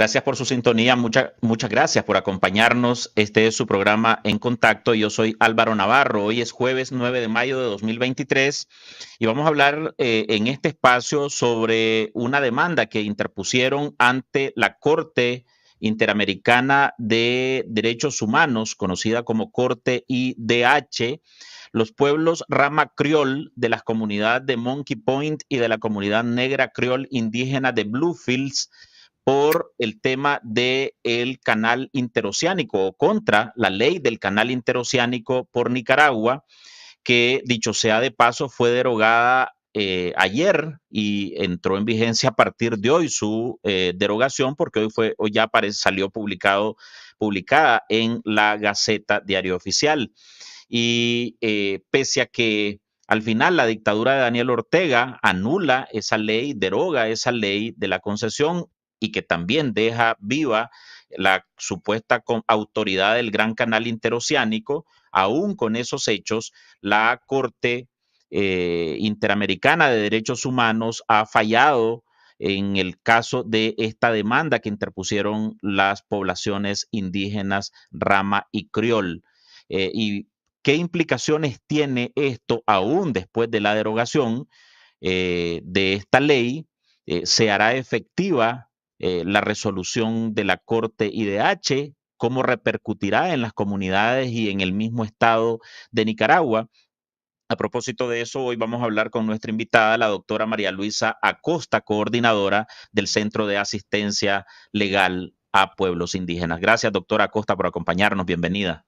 Gracias por su sintonía, muchas gracias por acompañarnos. Este es su programa En Contacto. Yo soy Álvaro Navarro. Hoy es jueves 9 de mayo de 2023 y vamos a hablar en este espacio sobre una demanda que interpusieron ante la Corte Interamericana de Derechos Humanos, conocida como Corte IDH, los pueblos Rama Criol de las comunidades de Monkey Point y de la comunidad negra Criol indígena de Bluefields, por el tema del canal interoceánico o contra la ley del canal interoceánico por Nicaragua, que dicho sea de paso fue derogada ayer y entró en vigencia a partir de hoy su derogación, porque hoy ya salió publicada en la Gaceta Diario Oficial. Y pese a que al final la dictadura de Daniel Ortega anula esa ley, deroga esa ley de la concesión, y que también deja viva la supuesta autoridad del Gran Canal Interoceánico, aún con esos hechos, la Corte Interamericana de Derechos Humanos ha fallado en el caso de esta demanda que interpusieron las poblaciones indígenas Rama y Criol. ¿Y qué implicaciones tiene esto aún después de la derogación de esta ley? ¿Se hará efectiva la resolución de la Corte IDH? ¿Cómo repercutirá en las comunidades y en el mismo estado de Nicaragua? A propósito de eso, hoy vamos a hablar con nuestra invitada, la doctora María Luisa Acosta, coordinadora del Centro de Asistencia Legal a Pueblos Indígenas. Gracias, doctora Acosta, por acompañarnos. Bienvenida.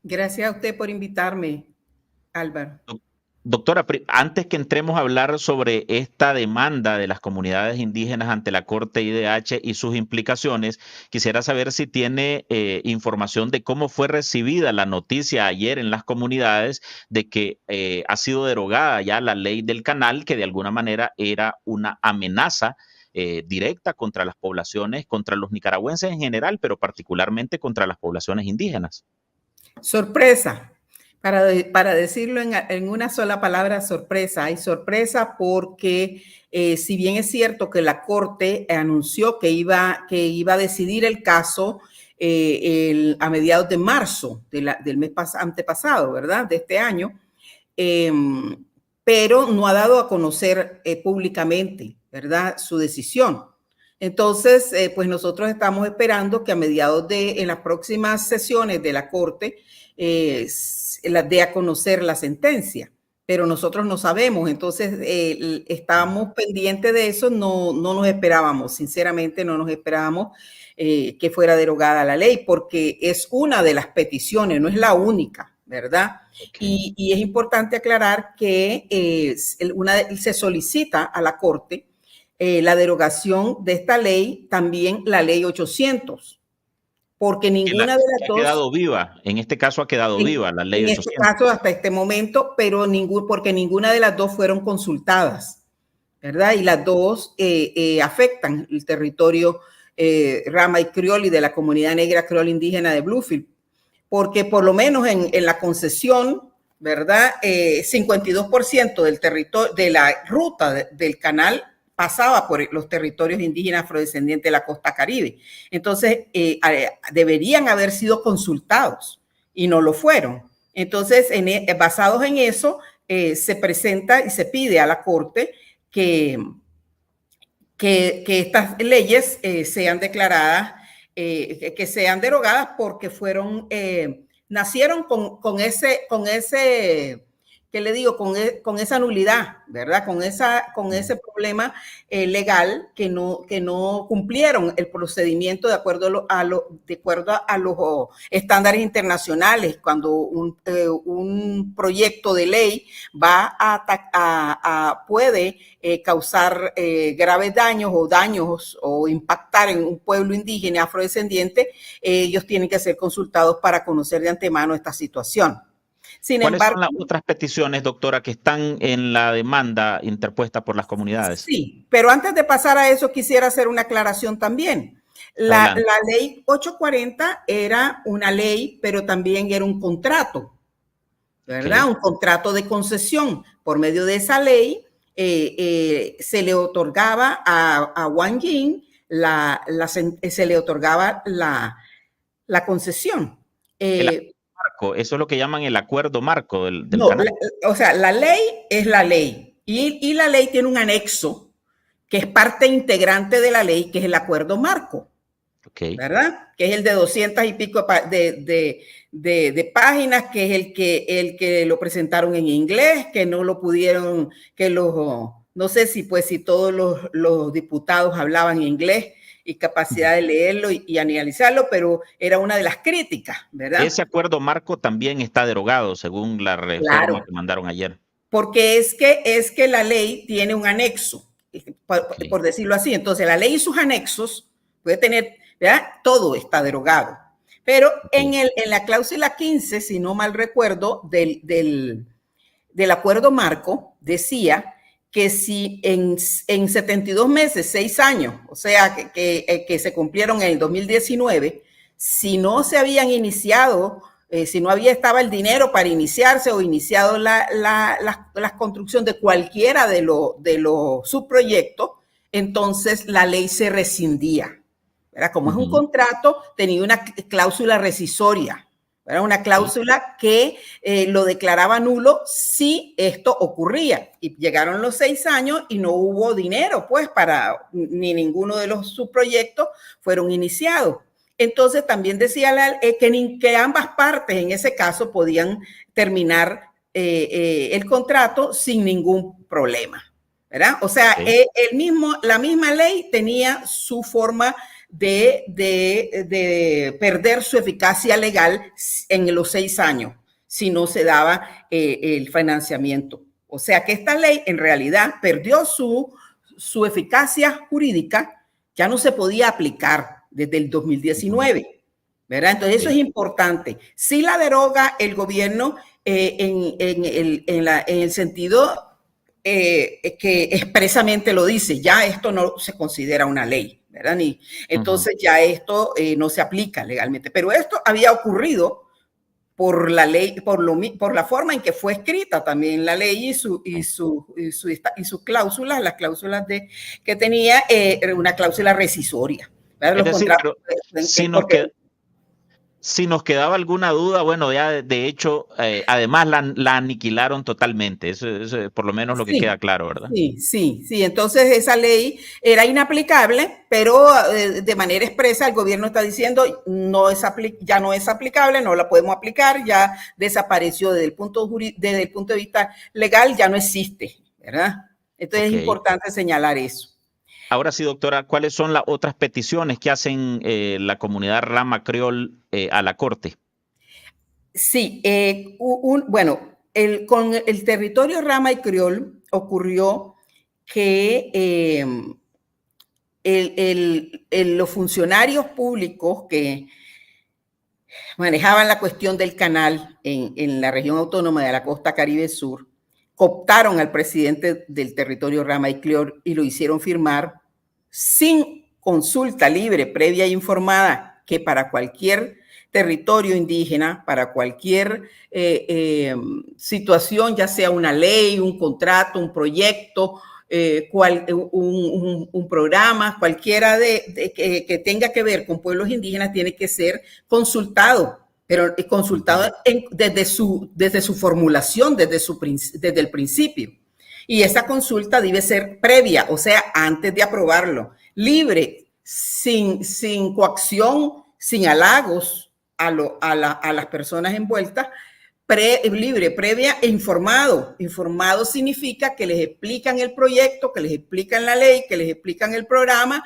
Gracias a usted por invitarme, Álvaro. Doctora, antes que entremos a hablar sobre esta demanda de las comunidades indígenas ante la Corte IDH y sus implicaciones, quisiera saber si tiene información de cómo fue recibida la noticia ayer en las comunidades de que ha sido derogada ya la ley del canal, que de alguna manera era una amenaza directa contra las poblaciones, contra los nicaragüenses en general, pero particularmente contra las poblaciones indígenas. Sorpresa. Para decirlo en una sola palabra, sorpresa. Hay sorpresa porque si bien es cierto que la Corte anunció que iba a decidir el caso a mediados de marzo del mes antepasado, ¿verdad? De este año, pero no ha dado a conocer públicamente, ¿verdad? Su decisión. Entonces, pues nosotros estamos esperando que en las próximas sesiones de la Corte dé a conocer la sentencia, pero nosotros no sabemos. Entonces, estábamos pendientes de eso, no nos esperábamos, sinceramente no nos esperábamos que fuera derogada la ley, porque es una de las peticiones, no es la única, ¿verdad? Okay. Y es importante aclarar que se solicita a la Corte la derogación de esta ley, también la ley 800, porque ninguna de las dos... Ha quedado viva, en este caso ha quedado viva la ley 800. En este caso hasta este momento, pero porque ninguna de las dos fueron consultadas, ¿verdad? Y las dos afectan el territorio Rama y Criol y de la comunidad negra Criol indígena de Bluefield, porque por lo menos en la concesión, ¿verdad? 52% del territorio, de la ruta del canal pasaba por los territorios indígenas afrodescendientes de la costa caribe. Entonces, deberían haber sido consultados y no lo fueron. Entonces, basados en eso, se presenta y se pide a la Corte que estas leyes sean declaradas, que sean derogadas porque nacieron con ese ¿qué le digo? Con esa nulidad, ¿verdad? Con ese problema legal que no cumplieron el procedimiento de acuerdo a los estándares internacionales. Cuando un proyecto de ley puede causar graves daños o impactar en un pueblo indígena afrodescendiente, ellos tienen que ser consultados para conocer de antemano esta situación. ¿Cuáles son las otras peticiones, doctora, que están en la demanda interpuesta por las comunidades? Sí, pero antes de pasar a eso, quisiera hacer una aclaración también. La ley 840 era una ley, pero también era un contrato, ¿verdad? Okay. Un contrato de concesión. Por medio de esa ley, se le otorgaba a Wang Ying se le otorgaba la concesión. Marco, eso es lo que llaman el acuerdo marco del no, canal. o sea, la ley es la ley y la ley tiene un anexo que es parte integrante de la ley, que es el acuerdo marco. Okay. ¿Verdad? Que es el de 200 y pico de páginas, que es el que lo presentaron en inglés, que no lo pudieron, no sé si todos los diputados hablaban inglés y capacidad de leerlo y analizarlo, pero era una de las críticas, ¿verdad? Ese acuerdo marco también está derogado según la reforma que mandaron ayer. Porque es que la ley tiene un anexo, por decirlo así. Entonces, la ley y sus anexos puede tener, ¿verdad? Todo está derogado. Pero en la cláusula 15, si no mal recuerdo, del acuerdo marco, decía que si en 72 meses, 6 años, o sea, que se cumplieron en el 2019, si no se habían iniciado, si no estaba el dinero para iniciarse o iniciado la construcción de cualquiera de los subproyectos, entonces la ley se rescindía. ¿Verdad? Como es un contrato, tenía una cláusula rescisoria, ¿verdad? Una cláusula que lo declaraba nulo si esto ocurría. Y llegaron los 6 años y no hubo dinero, pues, ni ninguno de los subproyectos fueron iniciados. Entonces también decía que ambas partes en ese caso podían terminar el contrato sin ningún problema, ¿verdad? O sea, la misma ley tenía su forma de perder su eficacia legal en los 6 años si no se daba el financiamiento. O sea que esta ley en realidad perdió su eficacia jurídica, ya no se podía aplicar desde el 2019, ¿verdad? Entonces eso es importante. Si la deroga el gobierno en el sentido que expresamente lo dice, ya esto no se considera una ley, ¿verdad? Entonces ya esto no se aplica legalmente. Pero esto había ocurrido por la ley, por la forma en que fue escrita también la ley y sus cláusulas, las cláusulas que tenía una cláusula rescisoria. Es decir, si nos quedaba alguna duda, bueno, ya de hecho, además la aniquilaron totalmente. Eso por lo menos lo que queda claro, ¿verdad? Sí. Entonces esa ley era inaplicable, pero de manera expresa el gobierno está diciendo ya no es aplicable, no la podemos aplicar, ya desapareció desde el punto de vista legal, ya no existe, ¿verdad? Entonces es importante señalar eso. Ahora sí, doctora, ¿cuáles son las otras peticiones que hacen la comunidad Rama Criol a la Corte? Sí, bueno, con el territorio Rama y Criol ocurrió que los funcionarios públicos que manejaban la cuestión del canal en la región autónoma de la costa Caribe Sur cooptaron al presidente del territorio Rama y Criol y lo hicieron firmar sin consulta libre, previa e informada, que para cualquier territorio indígena, para cualquier situación, ya sea una ley, un contrato, un proyecto, un programa, cualquiera que tenga que ver con pueblos indígenas, tiene que ser consultado, pero consultado desde su formulación, desde el principio. Y esa consulta debe ser previa, o sea, antes de aprobarlo, libre, sin coacción, sin halagos a las personas envueltas, libre, previa e informado. Informado significa que les explican el proyecto, que les explican la ley, que les explican el programa,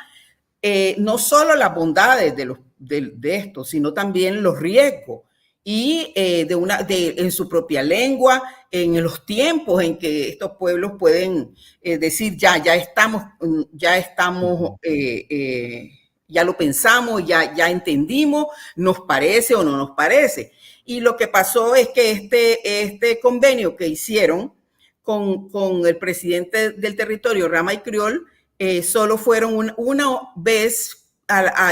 no solo las bondades de esto, sino también los riesgos. Y en su propia lengua, en los tiempos en que estos pueblos pueden decir ya estamos, ya lo pensamos, ya entendimos, nos parece o no nos parece. Y lo que pasó es que este convenio que hicieron con el presidente del territorio, Rama y Criol, solo fueron una vez,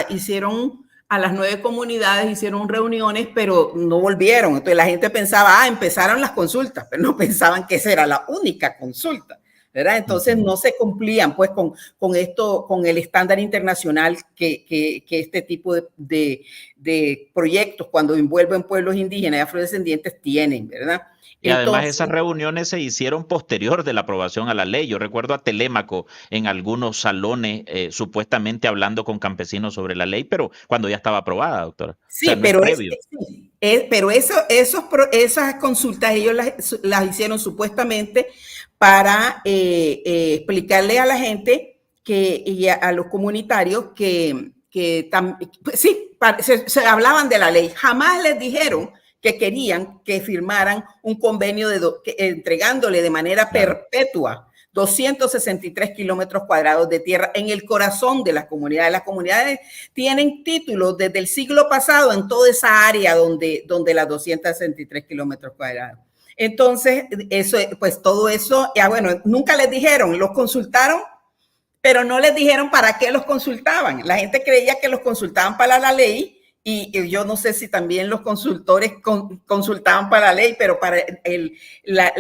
hicieron a las 9 comunidades, hicieron reuniones, pero no volvieron. Entonces la gente pensaba, empezaron las consultas, pero no pensaban que esa era la única consulta, ¿verdad? Entonces no se cumplían pues con esto, con el estándar internacional que este tipo de proyectos cuando envuelven pueblos indígenas y afrodescendientes tienen, ¿verdad? Y además esas reuniones se hicieron posterior de la aprobación a la ley. Yo recuerdo a Telémaco en algunos salones supuestamente hablando con campesinos sobre la ley, pero cuando ya estaba aprobada, doctora. Sí, o sea, no pero, pero esas consultas ellos las hicieron supuestamente para explicarle a la gente y a los comunitarios que sí, se hablaban de la ley. Jamás les dijeron que querían que firmaran un convenio entregándole de manera perpetua 263 kilómetros cuadrados de tierra en el corazón de las comunidades. Las comunidades tienen títulos desde el siglo pasado en toda esa área donde las 263 kilómetros cuadrados. Entonces, eso, pues todo eso, ya bueno, nunca les dijeron, los consultaron, pero no les dijeron para qué los consultaban. La gente creía que los consultaban para la ley y yo no sé si también los consultores consultaban para la ley, pero para la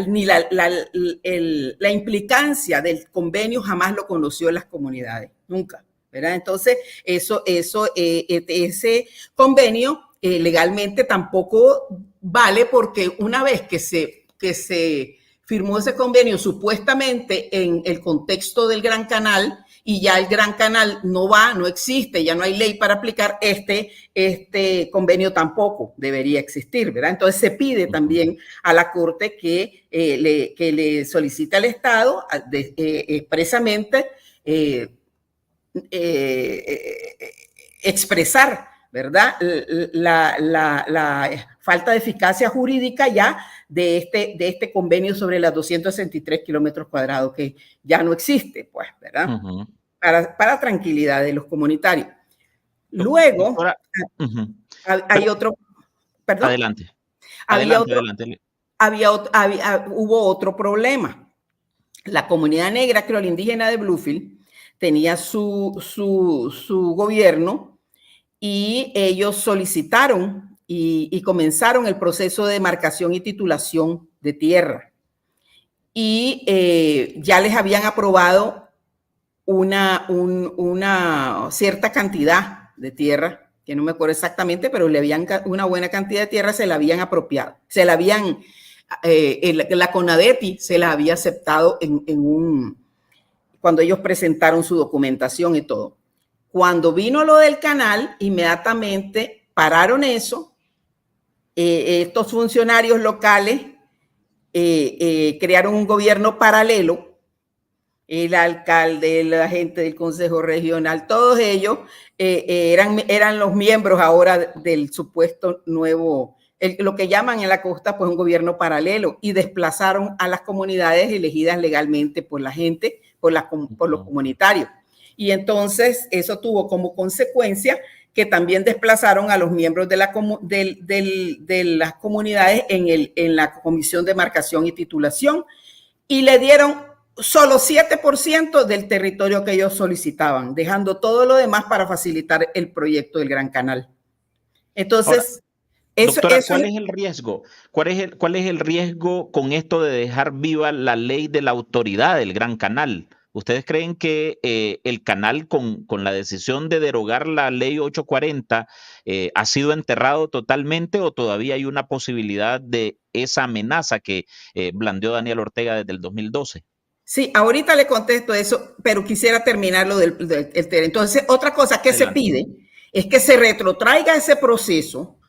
implicancia del convenio jamás lo conoció en las comunidades, nunca, ¿verdad? Entonces, ese convenio legalmente tampoco vale porque una vez que se firmó ese convenio supuestamente en el contexto del Gran Canal y ya el Gran Canal no existe, ya no hay ley para aplicar, este convenio tampoco debería existir, ¿verdad? Entonces se pide también a la Corte que le solicite al Estado expresamente expresar, ¿verdad? La falta de eficacia jurídica ya de este convenio sobre las 263 kilómetros cuadrados que ya no existe, pues, ¿verdad? Para tranquilidad de los comunitarios. Luego, hay otro, perdón. Adelante. Hubo otro problema. La comunidad negra creola indígena de Bluefield tenía su gobierno y ellos solicitaron y comenzaron el proceso de demarcación y titulación de tierra. Y ya les habían aprobado una cierta cantidad de tierra, que no me acuerdo exactamente, pero una buena cantidad de tierra se la habían apropiado. La CONADETI se la había aceptado cuando ellos presentaron su documentación y todo. Cuando vino lo del canal, inmediatamente pararon eso. Estos funcionarios locales crearon un gobierno paralelo. El alcalde, la gente del Consejo Regional, todos ellos eran los miembros ahora del supuesto nuevo, lo que llaman en la costa, pues un gobierno paralelo, y desplazaron a las comunidades elegidas legalmente por la gente, por los comunitarios. Y entonces eso tuvo como consecuencia que también desplazaron a los miembros de las comunidades en la Comisión de Demarcación y Titulación y le dieron solo 7% del territorio que ellos solicitaban, dejando todo lo demás para facilitar el proyecto del Gran Canal. Entonces, doctora, ¿cuál es el riesgo? ¿Cuál es el riesgo con esto de dejar viva la ley de la autoridad del Gran Canal? ¿Ustedes creen que el canal con la decisión de derogar la ley 840 ha sido enterrado totalmente o todavía hay una posibilidad de esa amenaza que blandió Daniel Ortega desde el 2012? Sí, ahorita le contesto eso, pero quisiera terminar lo del tema. Entonces, otra cosa que se pide es que se retrotraiga ese proceso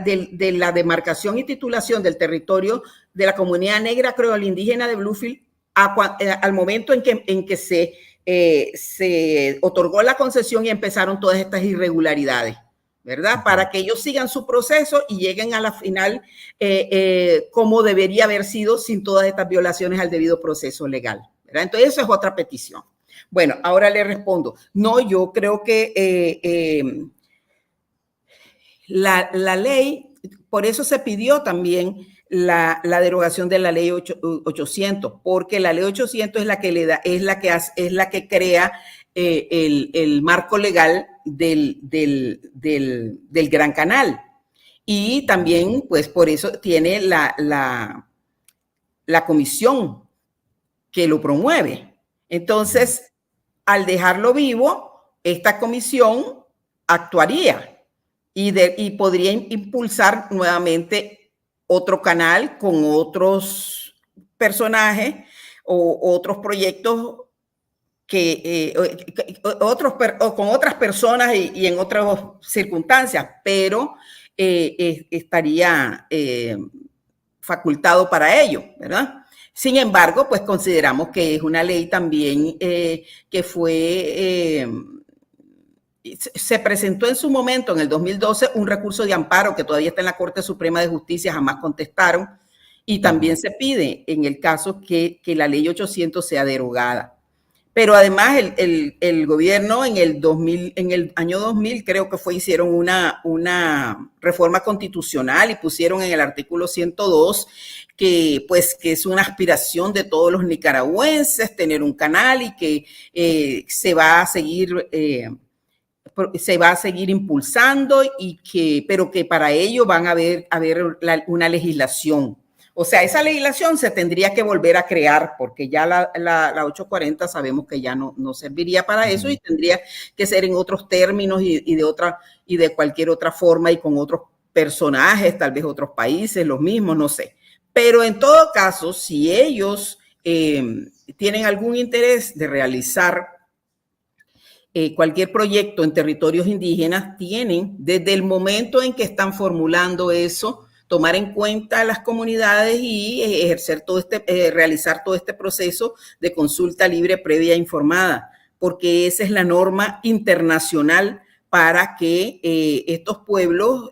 de la demarcación y titulación del territorio de la comunidad negra creola indígena de Bluefield al momento en que se otorgó la concesión y empezaron todas estas irregularidades, ¿verdad? Para que ellos sigan su proceso y lleguen a la final como debería haber sido sin todas estas violaciones al debido proceso legal, ¿verdad? Entonces, eso es otra petición. Bueno, ahora le respondo. No, yo creo que la ley, por eso se pidió también la derogación de la ley 800, porque la ley 800 es la que crea el marco legal del Gran Canal. Y también, pues, por eso tiene la comisión que lo promueve. Entonces, al dejarlo vivo, esta comisión actuaría y podría impulsar nuevamente otro canal con otros personajes o otros proyectos con otras personas y en otras circunstancias, pero estaría facultado para ello, ¿verdad? Sin embargo, pues consideramos que es una ley también que fue... se presentó en su momento, en el 2012, un recurso de amparo que todavía está en la Corte Suprema de Justicia, jamás contestaron, y también se pide, en el caso que la ley 800 sea derogada. Pero además el gobierno en el año 2000 creo que hicieron una reforma constitucional y pusieron en el artículo 102 que es una aspiración de todos los nicaragüenses tener un canal y que se va a seguir impulsando pero que para ello van a haber una legislación. O sea, esa legislación se tendría que volver a crear porque ya la 840 sabemos que ya no serviría para eso y tendría que ser en otros términos y de cualquier otra forma y con otros personajes, tal vez otros países, los mismos, no sé. Pero en todo caso, si ellos tienen algún interés de realizar cualquier proyecto en territorios indígenas, tienen desde el momento en que están formulando eso, tomar en cuenta las comunidades y realizar todo este proceso de consulta libre, previa e informada, porque esa es la norma internacional para que estos pueblos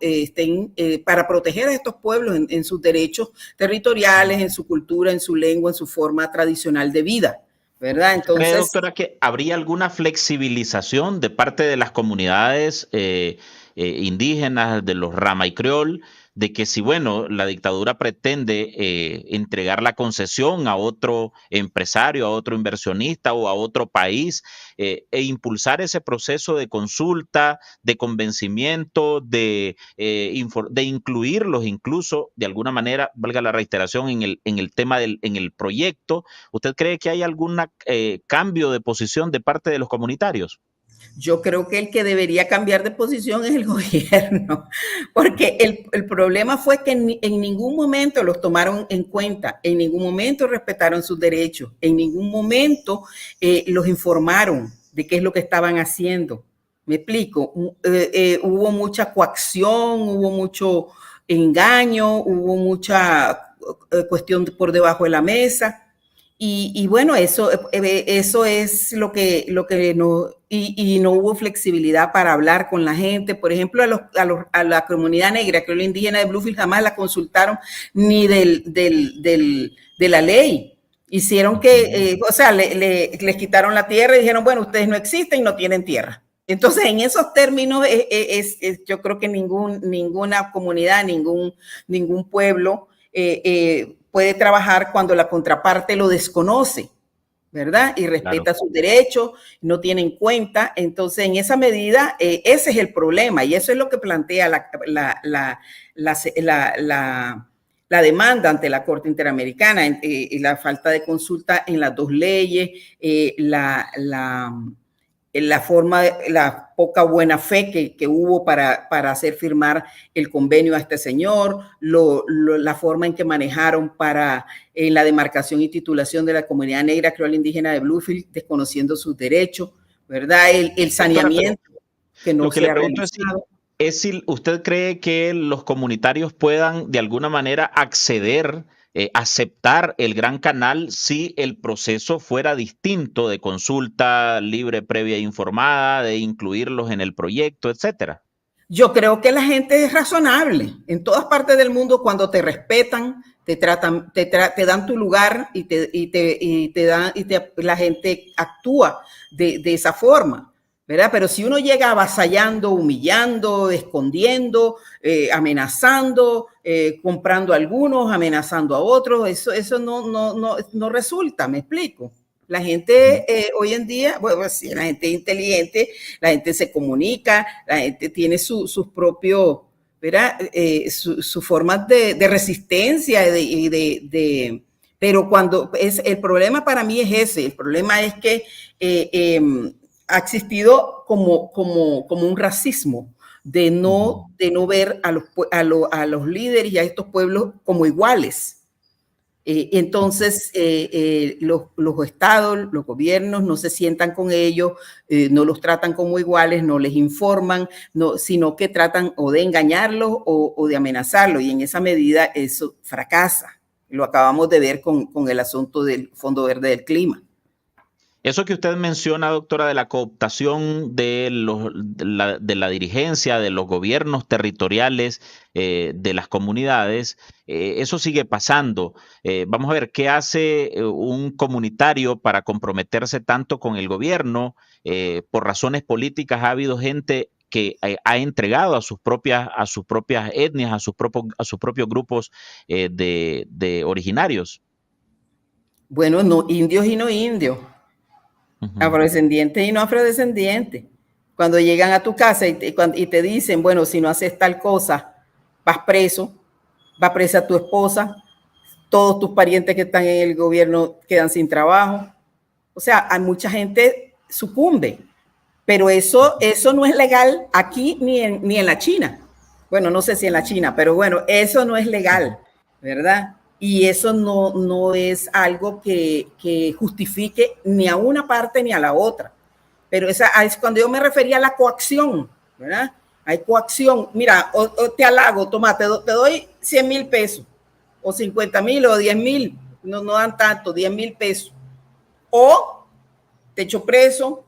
para proteger a estos pueblos en sus derechos territoriales, en su cultura, en su lengua, en su forma tradicional de vida, ¿verdad? Entonces, ¿cree, doctora, que habría alguna flexibilización de parte de las comunidades indígenas, de los Rama y Criol, de que si, bueno, la dictadura pretende entregar la concesión a otro empresario, a otro inversionista o a otro país e impulsar ese proceso de consulta, de convencimiento, de incluirlos incluso de alguna manera, valga la reiteración, en el tema en el proyecto? ¿Usted cree que hay algún cambio de posición de parte de los comunitarios? Yo creo que el que debería cambiar de posición es el gobierno, porque el problema fue que en ningún momento los tomaron en cuenta, en ningún momento respetaron sus derechos, en ningún momento los informaron de qué es lo que estaban haciendo. Me explico, hubo mucha coacción, hubo mucho engaño, hubo mucha cuestión por debajo de la mesa. Y bueno, eso es lo que no, y no hubo flexibilidad para hablar con la gente. Por ejemplo, a la comunidad negra, que es la indígena de Bluefield, jamás la consultaron ni de la ley. Hicieron que, o sea, les quitaron la tierra y dijeron, bueno, ustedes no existen y no tienen tierra. Entonces, en esos términos, yo creo que ninguna comunidad, ningún pueblo puede trabajar cuando la contraparte lo desconoce, ¿verdad? Y respeta sus derechos, no tiene en cuenta. Entonces, en esa medida, ese es el problema y eso es lo que plantea la demanda ante la Corte Interamericana, la falta de consulta en las dos leyes, la poca buena fe que hubo para hacer firmar el convenio a este señor, la forma en que manejaron en la demarcación y titulación de la comunidad negra creol indígena de Bluefield, desconociendo sus derechos, ¿verdad? El saneamiento que no se ha realizado. Es si usted cree que los comunitarios puedan de alguna manera acceder, aceptar el Gran Canal si el proceso fuera distinto, de consulta libre, previa e informada, de incluirlos en el proyecto, etcétera. Yo creo que la gente es razonable. En todas partes del mundo, cuando te respetan, te dan tu lugar y la gente actúa de esa forma, ¿verdad? Pero si uno llega avasallando, humillando, escondiendo, amenazando, comprando a algunos, amenazando a otros, eso no resulta, ¿me explico? La gente hoy en día, bueno, sí, la gente es inteligente, la gente se comunica, la gente tiene sus propios, ¿verdad? Sus formas de resistencia y de Pero cuando el problema para mí es ese, el problema es que ha existido como un racismo de no ver a los líderes y a estos pueblos como iguales. Entonces, los estados, los gobiernos no se sientan con ellos, no los tratan como iguales, no les informan, sino que tratan o de engañarlos o de amenazarlos, y en esa medida eso fracasa. Lo acabamos de ver con el asunto del Fondo Verde del Clima. Eso que usted menciona, doctora, de la cooptación de la dirigencia, de los gobiernos territoriales, de las comunidades, eso sigue pasando. Vamos a ver, ¿qué hace un comunitario para comprometerse tanto con el gobierno? Por razones políticas ha habido gente que ha entregado a sus propias etnias, a sus propios grupos de originarios. Bueno, no indios y no indios. Afrodescendientes y no afrodescendientes. Cuando llegan a tu casa y te dicen, bueno, si no haces tal cosa, vas preso, va presa tu esposa, todos tus parientes que están en el gobierno quedan sin trabajo. O sea, hay mucha gente sucumbe, pero eso no es legal aquí ni en la China. Bueno, no sé si en la China, pero bueno, eso no es legal, ¿verdad? Y eso no es algo que justifique ni a una parte ni a la otra. Pero esa es cuando yo me refería a la coacción, ¿verdad? Hay coacción. Mira, o te halago, toma, te doy 100,000 pesos, o 50,000 o 10,000, no dan tanto, 10,000 pesos. O te echo preso,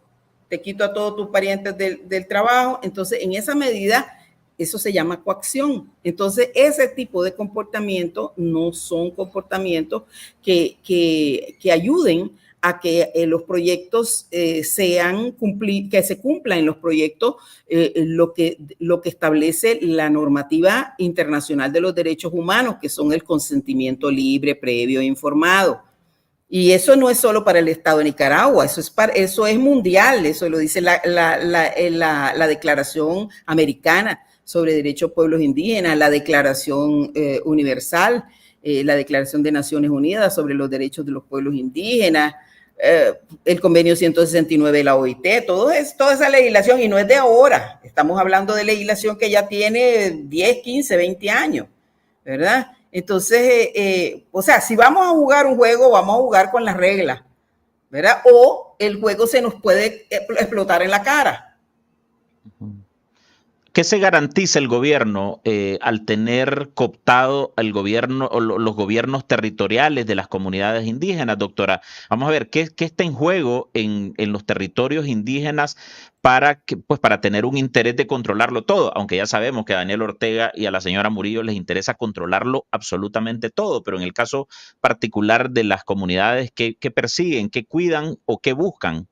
te quito a todos tus parientes del trabajo. Entonces, en esa medida, eso se llama coacción. Entonces, ese tipo de comportamientos no son comportamientos que ayuden a que los proyectos que se cumplan en los proyectos lo que establece la normativa internacional de los derechos humanos, que son el consentimiento libre, previo e informado. Y eso no es solo para el Estado de Nicaragua, eso es mundial, eso lo dice la Declaración Americana sobre Derechos de Pueblos Indígenas, la Declaración Universal, la Declaración de Naciones Unidas sobre los Derechos de los Pueblos Indígenas, el Convenio 169 de la OIT, toda esa legislación, y no es de ahora, estamos hablando de legislación que ya tiene 10, 15, 20 años, ¿verdad? Entonces, o sea, si vamos a jugar un juego, vamos a jugar con las reglas, ¿verdad? O el juego se nos puede explotar en la cara. ¿Qué se garantiza el gobierno al tener cooptado el gobierno o los gobiernos territoriales de las comunidades indígenas, doctora? Vamos a ver, ¿qué está en juego en los territorios indígenas para tener un interés de controlarlo todo? Aunque ya sabemos que a Daniel Ortega y a la señora Murillo les interesa controlarlo absolutamente todo, pero en el caso particular de las comunidades, ¿qué persiguen, qué cuidan o qué buscan?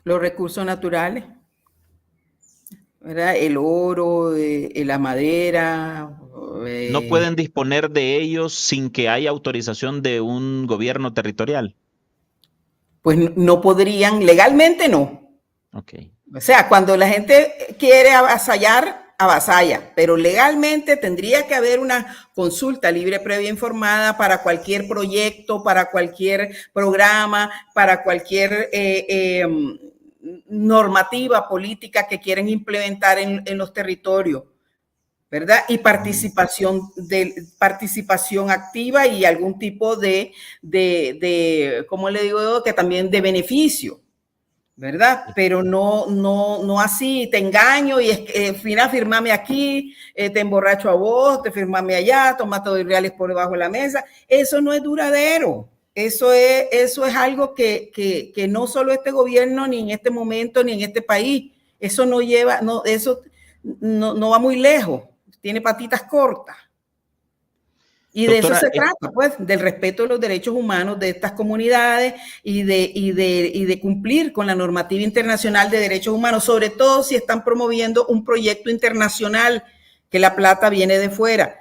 Los recursos naturales, ¿verdad? El oro, la madera. ¿No pueden disponer de ellos sin que haya autorización de un gobierno territorial? Pues no podrían, legalmente no. Okay. O sea, cuando la gente quiere avasallar, avasalla, pero legalmente tendría que haber una consulta libre, previa, informada para cualquier proyecto, para cualquier programa, para cualquier normativa política que quieren implementar en los territorios, ¿verdad? Y participación activa y algún tipo de ¿cómo le digo yo? Que también de beneficio, ¿verdad? Pero no así, te engaño y firmame aquí, te emborracho a vos, te firmame allá, toma todo reales por debajo de la mesa. Eso no es duradero. Eso es algo que no solo este gobierno, ni en este momento, ni en este país, eso no va muy lejos, tiene patitas cortas. Y doctora, de eso se trata, pues, del respeto de los derechos humanos de estas comunidades y de cumplir con la normativa internacional de derechos humanos, sobre todo si están promoviendo un proyecto internacional, que la plata viene de fuera.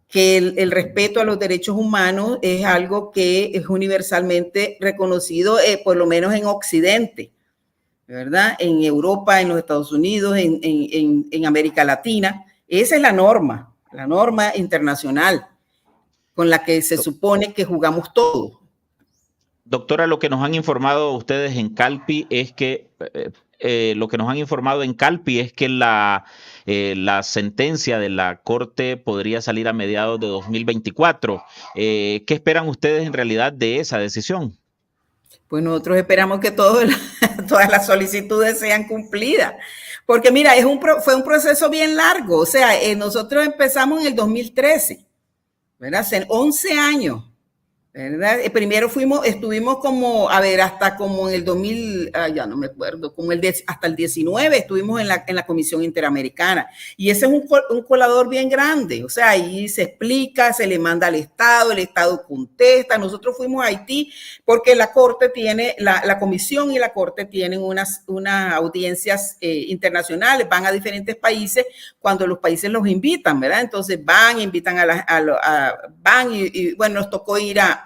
Que el respeto a los derechos humanos es algo que es universalmente reconocido, por lo menos en Occidente, ¿verdad? En Europa, en los Estados Unidos, en América Latina. Esa es la norma internacional. con la que se supone que jugamos todos. Doctora, lo que nos han informado ustedes en Calpi es que la sentencia de la Corte podría salir a mediados de 2024. ¿Qué esperan ustedes en realidad de esa decisión? Pues nosotros esperamos que todas las solicitudes sean cumplidas. Porque mira, fue un proceso bien largo. O sea, nosotros empezamos en el 2013, ¿verdad? Hace 11 años. ¿Verdad? Primero estuvimos como, hasta como en el 2000, ya no me acuerdo, hasta el 19 estuvimos en la Comisión Interamericana. Y ese es un colador bien grande. O sea, ahí se explica, se le manda al Estado, el Estado contesta. Nosotros fuimos a Haití porque la Corte tiene, la Comisión y la Corte tienen unas audiencias internacionales, van a diferentes países cuando los países los invitan, ¿verdad? Entonces invitan y bueno, nos tocó ir a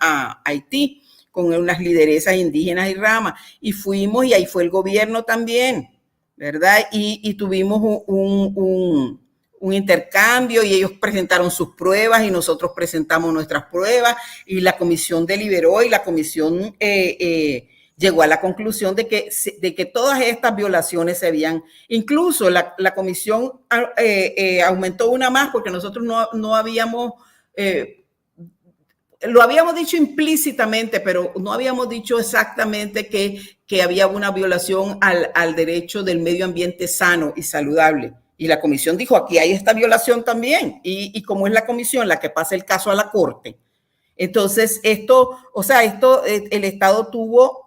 Haití con unas lideresas indígenas y ramas, y fuimos, y ahí fue el gobierno también, ¿verdad? Y tuvimos un intercambio, y ellos presentaron sus pruebas y nosotros presentamos nuestras pruebas, y la comisión deliberó, y la comisión llegó a la conclusión de que todas estas violaciones se habían, incluso la comisión aumentó una más, porque nosotros no habíamos lo habíamos dicho implícitamente, pero no habíamos dicho exactamente que había una violación al derecho del medio ambiente sano y saludable. Y la comisión dijo, aquí hay esta violación también. Y como es la comisión la que pasa el caso a la Corte, entonces el Estado tuvo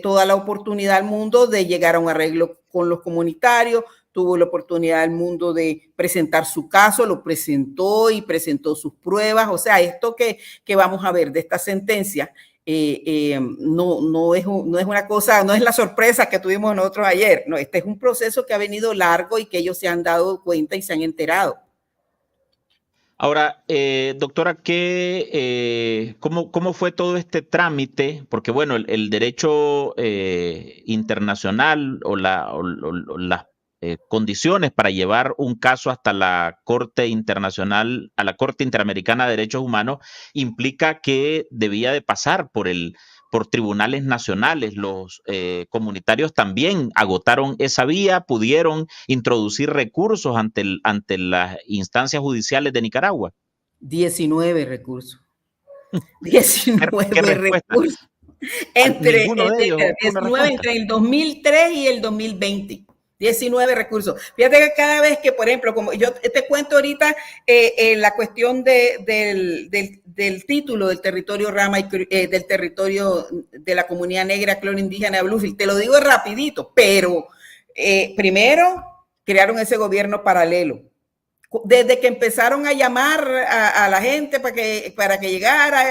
toda la oportunidad del mundo de llegar a un arreglo con los comunitarios, tuvo la oportunidad del mundo de presentar su caso, lo presentó y presentó sus pruebas. O sea, esto que vamos a ver de esta sentencia no es una cosa, no es la sorpresa que tuvimos nosotros ayer. No, este es un proceso que ha venido largo y que ellos se han dado cuenta y se han enterado. Ahora, doctora, ¿cómo fue todo este trámite? Porque, bueno, el derecho internacional o las condiciones para llevar un caso hasta la Corte Internacional, a la Corte Interamericana de Derechos Humanos, implica que debía de pasar por tribunales nacionales. Los comunitarios también agotaron esa vía, pudieron introducir recursos ante las instancias judiciales de Nicaragua. 19 recursos. 19 recursos. Entre el 2003 y el 2020. 19 recursos. Fíjate que cada vez que, por ejemplo, como yo te cuento ahorita la cuestión del título del territorio Rama y del territorio de la comunidad negra clon indígena de Bluefield, te lo digo rapidito, pero primero crearon ese gobierno paralelo. Desde que empezaron a llamar a la gente para que llegara,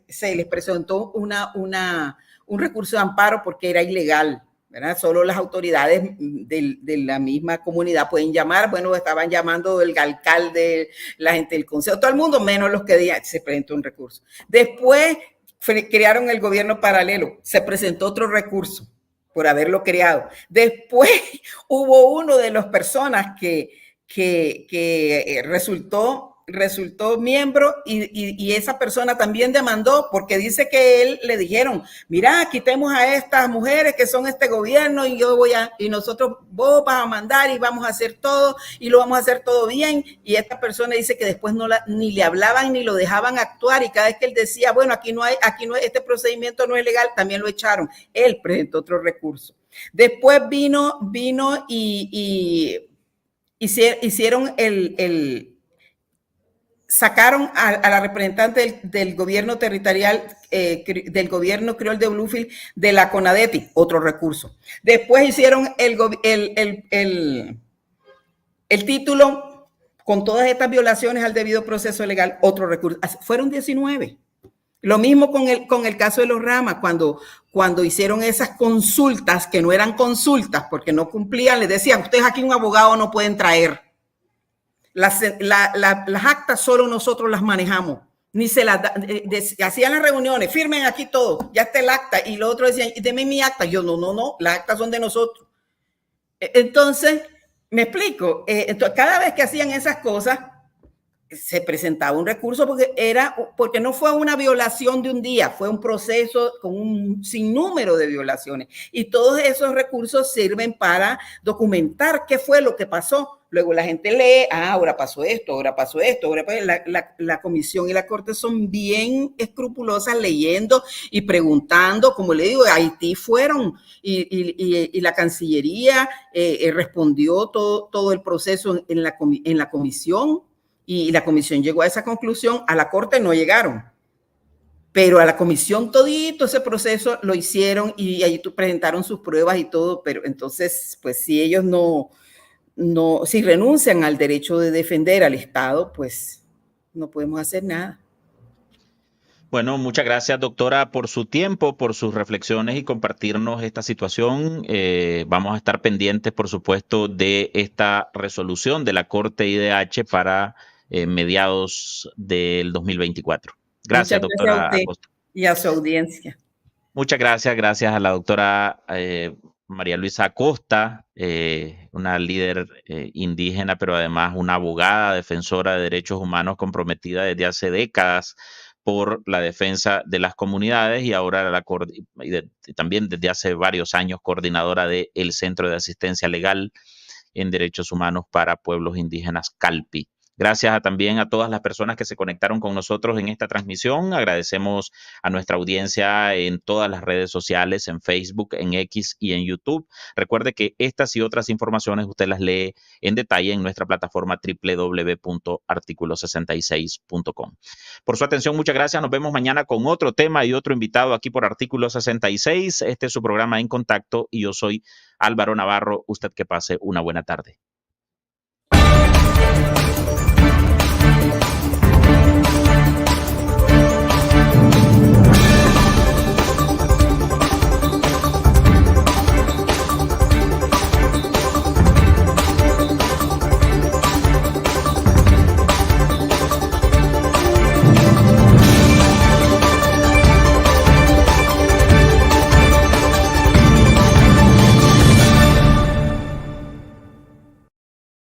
se les presentó un recurso de amparo porque era ilegal, ¿verdad? Solo las autoridades de la misma comunidad pueden llamar. Bueno, estaban llamando el alcalde, la gente del consejo, todo el mundo, menos los que se presentó un recurso. Después crearon el gobierno paralelo, se presentó otro recurso por haberlo creado. Después hubo uno de las personas que resultó miembro y esa persona también demandó porque dice que le dijeron, mira, quitemos a estas mujeres que son este gobierno y nosotros vos vas a mandar y vamos a hacer todo y lo vamos a hacer todo bien, y esta persona dice que después ni le hablaban ni lo dejaban actuar, y cada vez que él decía, bueno, aquí no hay, este procedimiento no es legal, también lo echaron. Él presentó otro recurso. Después vino y hicieron sacaron a la representante del gobierno territorial, del gobierno criol de Bluefield, de la CONADETI, otro recurso. Después hicieron el título con todas estas violaciones al debido proceso legal, otro recurso. Fueron 19. Lo mismo con el caso de los Ramas, cuando hicieron esas consultas, que no eran consultas porque no cumplían, les decían, ustedes aquí un abogado no pueden traer. Las actas solo nosotros las manejamos. Ni se las hacían las reuniones, firmen aquí todo, ya está el acta. Y los otros decían, denme mi acta. Yo, no, las actas son de nosotros. Entonces, me explico. Entonces, cada vez que hacían esas cosas, se presentaba un recurso porque no fue una violación de un día, fue un proceso con un sinnúmero de violaciones. Y todos esos recursos sirven para documentar qué fue lo que pasó. Luego la gente lee, ahora pasó esto, ahora pasó esto. Ahora pasó. La comisión y la corte son bien escrupulosas leyendo y preguntando. Como le digo, Haití fueron y la Cancillería respondió todo el proceso en la comisión. Y la comisión llegó a esa conclusión, a la corte no llegaron, pero a la comisión todito ese proceso lo hicieron y ahí presentaron sus pruebas y todo, pero entonces, pues si ellos si renuncian al derecho de defender al Estado, pues no podemos hacer nada. Bueno, muchas gracias, doctora, por su tiempo, por sus reflexiones y compartirnos esta situación. Vamos a estar pendientes, por supuesto, de esta resolución de la Corte IDH para mediados del 2024. Gracias, doctora Acosta. Y a su audiencia. Muchas gracias. Gracias a la doctora María Luisa Acosta, una líder indígena, pero además una abogada, defensora de derechos humanos comprometida desde hace décadas por la defensa de las comunidades y ahora también desde hace varios años coordinadora del Centro de Asistencia Legal en Derechos Humanos para Pueblos Indígenas, CALPI. Gracias también a todas las personas que se conectaron con nosotros en esta transmisión. Agradecemos a nuestra audiencia en todas las redes sociales, en Facebook, en X y en YouTube. Recuerde que estas y otras informaciones usted las lee en detalle en nuestra plataforma www.articulo66.com. Por su atención, muchas gracias. Nos vemos mañana con otro tema y otro invitado aquí por Artículo 66. Este es su programa En Contacto y yo soy Álvaro Navarro. Usted que pase una buena tarde.